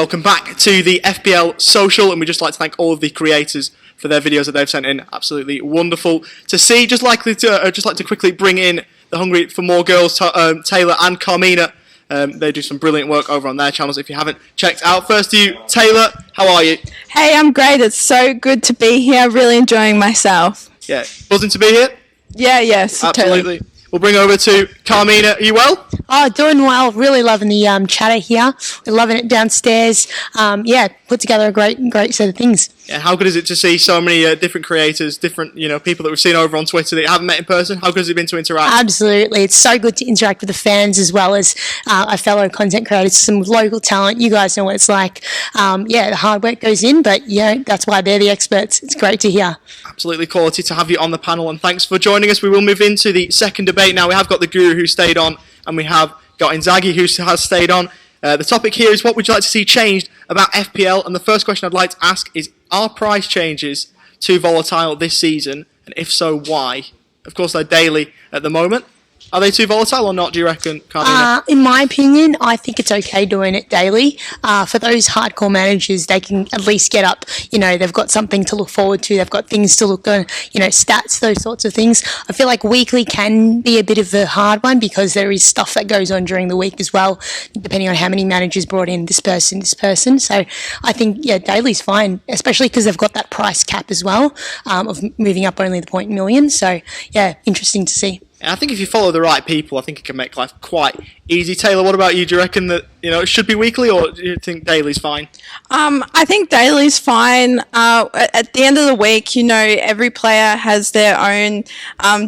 welcome back to the FPL Social, and we'd just like to thank all of the creators for their videos that they've sent in. Absolutely wonderful to see. Just like to quickly bring in the Hungry for More girls, Taylah and Carmina. They do some brilliant work over on their channels if you haven't checked out. First to you, Taylah, how are you? Hey, I'm great. It's so good to be here. Really enjoying myself. Yeah, buzzing to be here? Yes, absolutely. Totally. We'll bring over to Carmina. Are you well? Oh, doing well. Really loving the chatter here. We're loving it downstairs. Put together a great set of things. Yeah, how good is it to see so many different creators, different people that we've seen over on Twitter that you haven't met in person? How good has it been to interact? Absolutely. It's so good to interact with the fans as well as our fellow content creators, some local talent. You guys know what it's like. The hard work goes in, but that's why they're the experts. It's great to hear. Absolutely quality to have you on the panel, and thanks for joining us. We will move into the second debate now. We have got the Guru who stayed on, and we have got Inzaghi who has stayed on. The topic here is what would you like to see changed about FPL, and the first question I'd like to ask is, are price changes too volatile this season, and if so, why? Of course, they're daily at the moment. Are they too volatile or not, do you reckon, Carmina? In my opinion, I think it's okay doing it daily. For those hardcore managers, they can at least get up, they've got something to look forward to, they've got things to look on, stats, those sorts of things. I feel like weekly can be a bit of a hard one because there is stuff that goes on during the week as well, depending on how many managers brought in, this person. So I think, daily's fine, especially because they've got that price cap as well, of moving up only the 0.1 So, interesting to see. And I think if you follow the right people, I think it can make life quite easy. Taylah, what about you? Do you reckon that it should be weekly, or do you think daily's fine? I think daily's fine. At the end of the week, every player has their own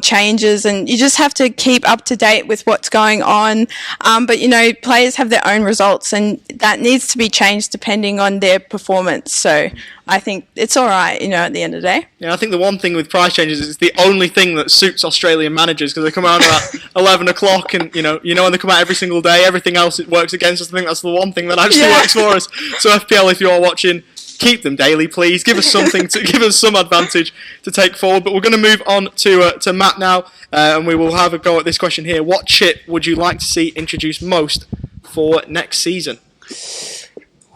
changes, and you just have to keep up to date with what's going on. But players have their own results, and that needs to be changed depending on their performance. So I think it's all right, at the end of the day. Yeah, I think the one thing with price changes is it's the only thing that suits Australian managers, because they come out at 11 o'clock and, when they come out every single day, everything else it works against us. I think that's the one thing that actually works for us. So FPL, if you're watching, keep them daily, please. Give us something to give us some advantage to take forward. But we're going to move on to Matt now, and we will have a go at this question here. What chip would you like to see introduced most for next season?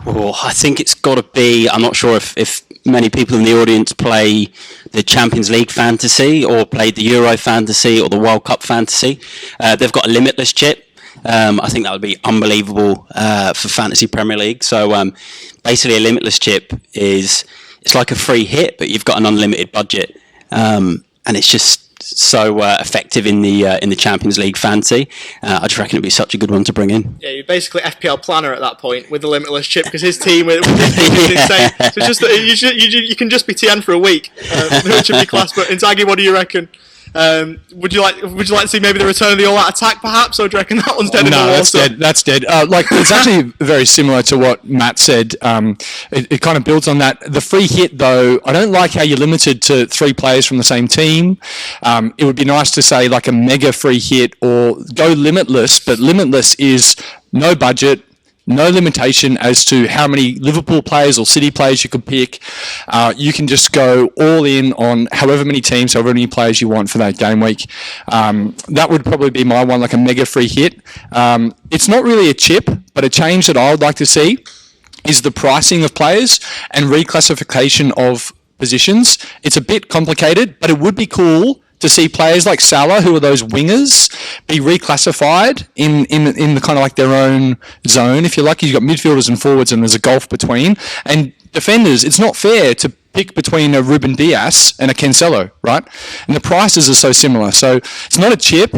Oh, I think it's got to be, I'm not sure if many people in the audience play the Champions League fantasy or played the Euro fantasy or the World Cup fantasy. They've got a limitless chip. I think that would be unbelievable for Fantasy Premier League. So basically a limitless chip it's like a free hit, but you've got an unlimited budget. And it's just so effective in the Champions League fantasy. I just reckon it'd be such a good one to bring in. Yeah, you're basically FPL planner at that point with the limitless chip, because his team with his team is insane. So you can just be TN for a week, which would be class. But Inzaghi, what do you reckon? Would you like to see maybe the return of the all-out attack, perhaps, or do you reckon that one's dead in the water? No, that's dead. It's actually very similar to what Matt said. It kind of builds on that. The free hit, though, I don't like how you're limited to 3 players from the same team. It would be nice to say like a mega free hit or go limitless, but limitless is no budget, no limitation as to how many Liverpool players or City players you could pick. You can just go all in on however many teams, however many players you want for that game week. That would probably be my one, like a mega free hit. It's not really a chip, but a change that I would like to see is the pricing of players and reclassification of positions. It's a bit complicated, but it would be cool to see players like Salah, who are those wingers, be reclassified in the kind of like their own zone. If you're lucky, you've got midfielders and forwards and there's a gulf between. And defenders, it's not fair to pick between a Ruben Dias and a Cancelo, right? And the prices are so similar. So it's not a chip,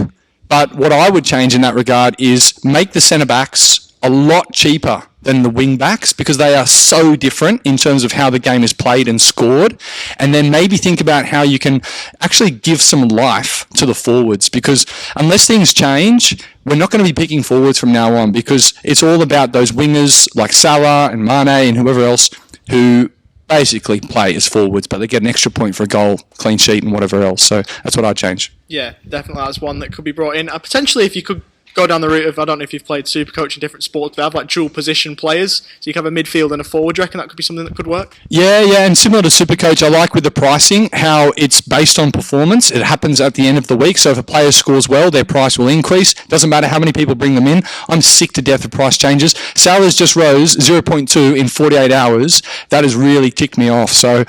but what I would change in that regard is make the centre-backs a lot cheaper than the wing backs, because they are so different in terms of how the game is played and scored. And then maybe think about how you can actually give some life to the forwards, because unless things change, we're not going to be picking forwards from now on, because it's all about those wingers like Salah and Mane and whoever else who basically play as forwards, but they get an extra point for a goal, clean sheet and whatever else. So that's what I'd change. Yeah, definitely that's one that could be brought in. Potentially, if you could go down the route of, I don't know if you've played Supercoach in different sports, but they have like dual position players. So you can have a midfield and a forward. Do you reckon that could be something that could work? Yeah, and similar to Supercoach, I like with the pricing how it's based on performance. It happens at the end of the week. So if a player scores well, their price will increase. Doesn't matter how many people bring them in. I'm sick to death of price changes. Salah's just rose 0.2 in 48 hours. That has really ticked me off. So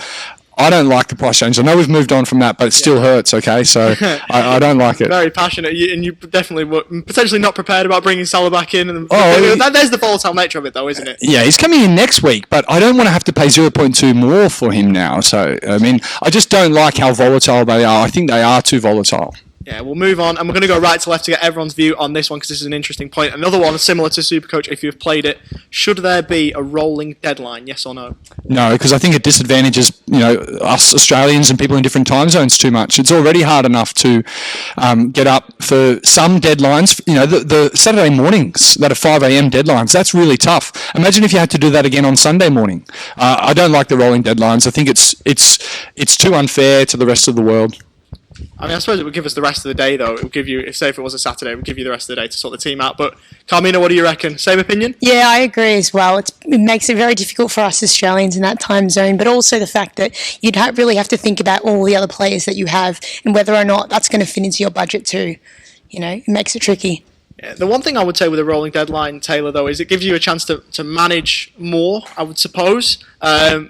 I don't like the price change. I know we've moved on from that, but it still hurts, okay? So I don't like it. Very passionate, and you definitely were potentially not prepared about bringing Salah back in. And there's the volatile nature of it, though, isn't it? Yeah, he's coming in next week, but I don't want to have to pay 0.2 more for him now. So, I mean, I just don't like how volatile they are. I think they are too volatile. Yeah, we'll move on, and we're going to go right to left to get everyone's view on this one, because this is an interesting point. Another one similar to Supercoach, if you've played it. Should there be a rolling deadline, yes or no? No, because I think it disadvantages, us Australians and people in different time zones too much. It's already hard enough to get up for some deadlines. The Saturday mornings that are 5 a.m. deadlines, that's really tough. Imagine if you had to do that again on Sunday morning. I don't like the rolling deadlines. I think it's too unfair to the rest of the world. I mean, I suppose it would give us the rest of the day, though. It would give you, if it was a Saturday, it would give you the rest of the day to sort the team out. But, Carmina, what do you reckon? Same opinion? Yeah, I agree as well. It makes it very difficult for us Australians in that time zone, but also the fact that you'd really have to think about all the other players that you have and whether or not that's going to fit into your budget too. It makes it tricky. Yeah, the one thing I would say with a rolling deadline, Taylor, though, is it gives you a chance to manage more, I would suppose.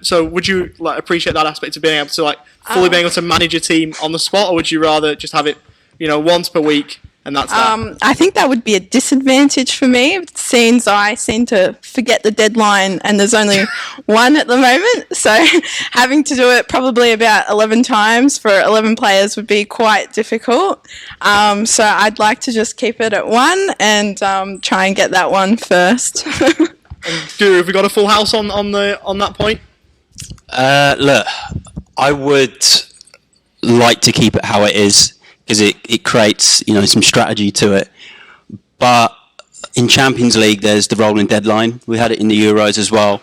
So would you appreciate that aspect of being able to fully being able to manage your team on the spot, or would you rather just have it, once per week and that's that? I think that would be a disadvantage for me, since I seem to forget the deadline and there's only one at the moment. So having to do it probably about 11 times for 11 players would be quite difficult. So I'd like to just keep it at one and try and get that one first. Guru, have we got a full house on that point? Look, I would like to keep it how it is, because it creates some strategy to it. But in Champions League, there's the rolling deadline. We had it in the Euros as well.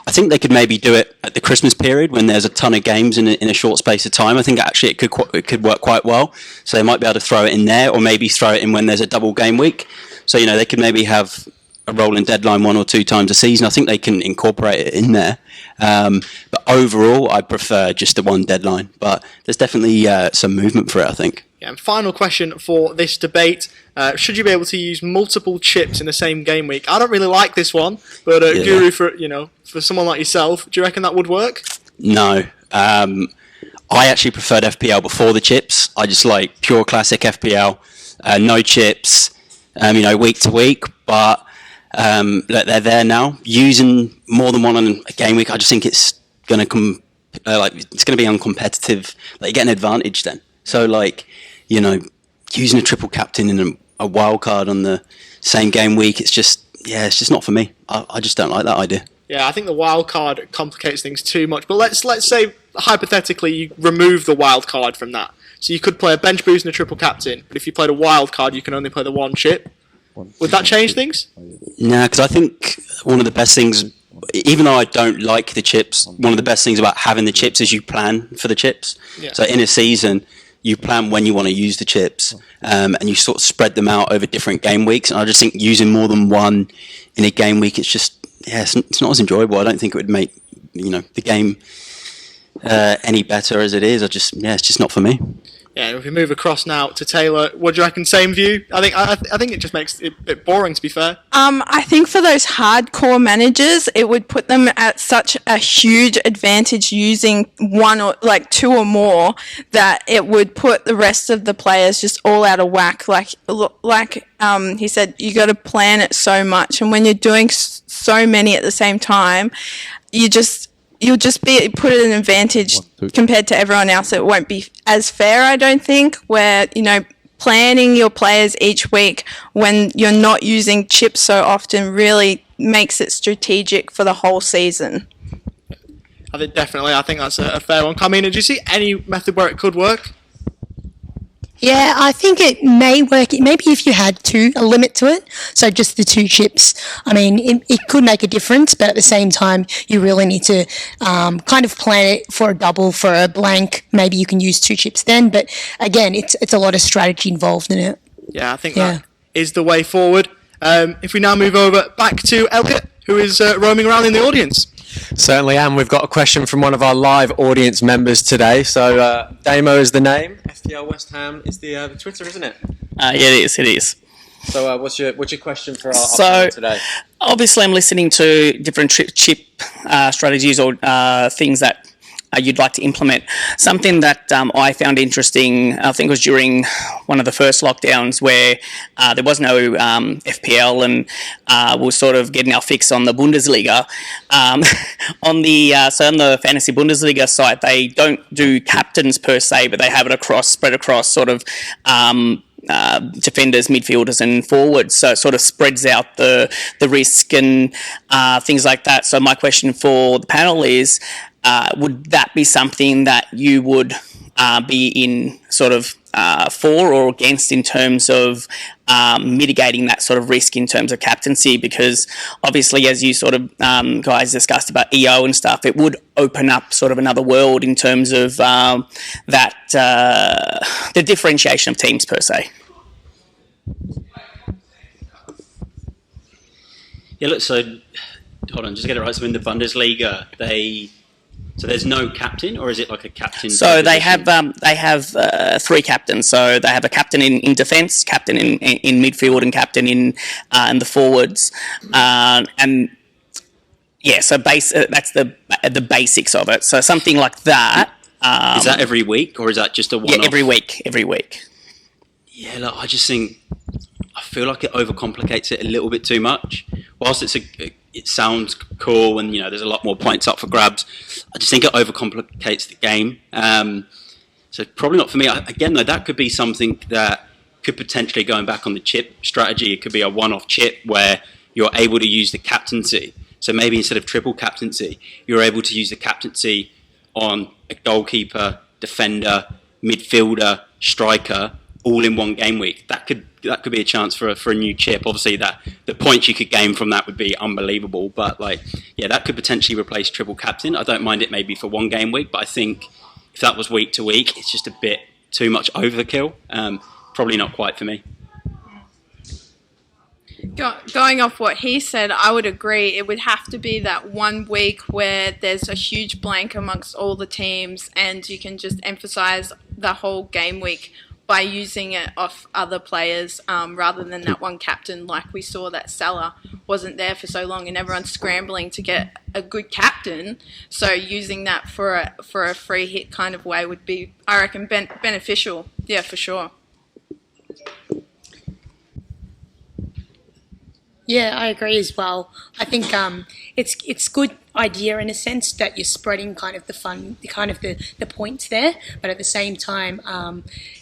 I think they could maybe do it at the Christmas period when there's a ton of games in a short space of time. I think actually it could work quite well. So they might be able to throw it in there, or maybe throw it in when there's a double game week. So they could maybe have a rolling deadline 1 or 2 times a season. I think they can incorporate it in there. But overall, I prefer just the one deadline. But there's definitely some movement for it, I think. Yeah, and final question for this debate. Should you be able to use multiple chips in the same game week? I don't really like this one, but Guru, for someone like yourself, do you reckon that would work? No. I actually preferred FPL before the chips. I just like pure classic FPL, no chips, week to week. But they're there now. Using more than one on a game week, I just think it's going to come it's going to be uncompetitive. You get an advantage then. So using a triple captain and a wild card on the same game week, it's just not for me. I just don't like that idea. Yeah, I think the wild card complicates things too much. But let's say hypothetically you remove the wild card from that. So you could play a bench boost and a triple captain, but if you played a wild card, you can only play the one chip. Would that change things? No, because I think one of the best things, even though I don't like the chips, one of the best things about having the chips is you plan for the chips. Yeah. So in a season, you plan when you want to use the chips, and you sort of spread them out over different game weeks. And I just think using more than one in a game week, it's not as enjoyable. I don't think it would make the game any better as it is. It's just not for me. Yeah, if we move across now to Taylor, what do you reckon? Same view? I think it just makes it a bit boring, to be fair. I think for those hardcore managers, it would put them at such a huge advantage using one or 2 or more, that it would put the rest of the players just all out of whack. He said, you got to plan it so much, and when you're doing so many at the same time, you'll just be put at an advantage compared to everyone else. It won't be as fair, I don't think, where, planning your players each week when you're not using chips so often really makes it strategic for the whole season. I think that's a fair one. Carmina, do you see any method where it could work? Yeah, I think it may work. Maybe if you had a limit to it, so just the 2 chips. I mean, it could make a difference, but at the same time, you really need to kind of plan it for a double, for a blank. Maybe you can use 2 chips then, but again, it's a lot of strategy involved in it. Yeah, I think that is the way forward. If we now move over back to Elliot, who is roaming around in the audience. Certainly am. We've got a question from one of our live audience members today. So Damo is the name. FPL West Ham is the Twitter, isn't it? Yeah, it is. So what's your question for our panel today? Obviously, I'm listening to different chip strategies or things that you'd like to implement. Something that I found interesting, I think it was during one of the first lockdowns where there was no FPL and we were sort of getting our fix on the Bundesliga. On the Fantasy Bundesliga site, they don't do captains per se, but they have it spread across sort of defenders, midfielders and forwards, so it sort of spreads out the risk and things like that. So my question for the panel is, would that be something that you would be in sort of for or against in terms of mitigating that sort of risk in terms of captaincy? Because obviously, as you sort of guys discussed about EO and stuff, it would open up sort of another world in terms of the differentiation of teams per se. Yeah, look, so hold on, just to get it right. So in the Bundesliga, so there's no captain, or is it like a captain? So they have three captains. So they have a captain in defence, captain in midfield, and captain in the forwards. And yeah, so that's the basics of it. So something like that. Is that every week, or is that just a one-off? Yeah, every week. Yeah, look, I feel like it overcomplicates it a little bit too much. Whilst it sounds cool and there's a lot more points up for grabs, I just think it overcomplicates the game. So probably not for me. Again, though, that could be something that could potentially, going back on the chip strategy, it could be a one-off chip where you're able to use the captaincy. So maybe instead of triple captaincy, you're able to use the captaincy on a goalkeeper, defender, midfielder, striker, all in one game week. That could be a chance for a new chip. Obviously, the points you could gain from that would be unbelievable. But that could potentially replace triple captain. I don't mind it maybe for one game week, but I think if that was week to week, it's just a bit too much overkill. Probably not quite for me. Going off what he said, I would agree. It would have to be that 1 week where there's a huge blank amongst all the teams and you can just emphasize the whole game week by using it off other players rather than that one captain, like we saw that Salah wasn't there for so long and everyone's scrambling to get a good captain. So using that for a free hit kind of way would be, I reckon, beneficial. Yeah, for sure. Yeah, I agree as well. I think it's good idea in a sense that you're spreading kind of the points there, but at the same time,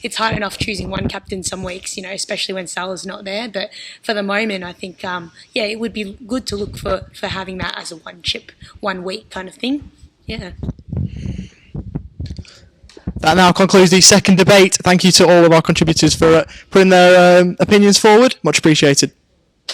it's hard enough choosing one captain some weeks, especially when Salah's not there. But for the moment, I think it would be good to look for having that as a one chip, 1 week kind of thing. Yeah. That now concludes the second debate. Thank you to all of our contributors for putting their opinions forward. Much appreciated.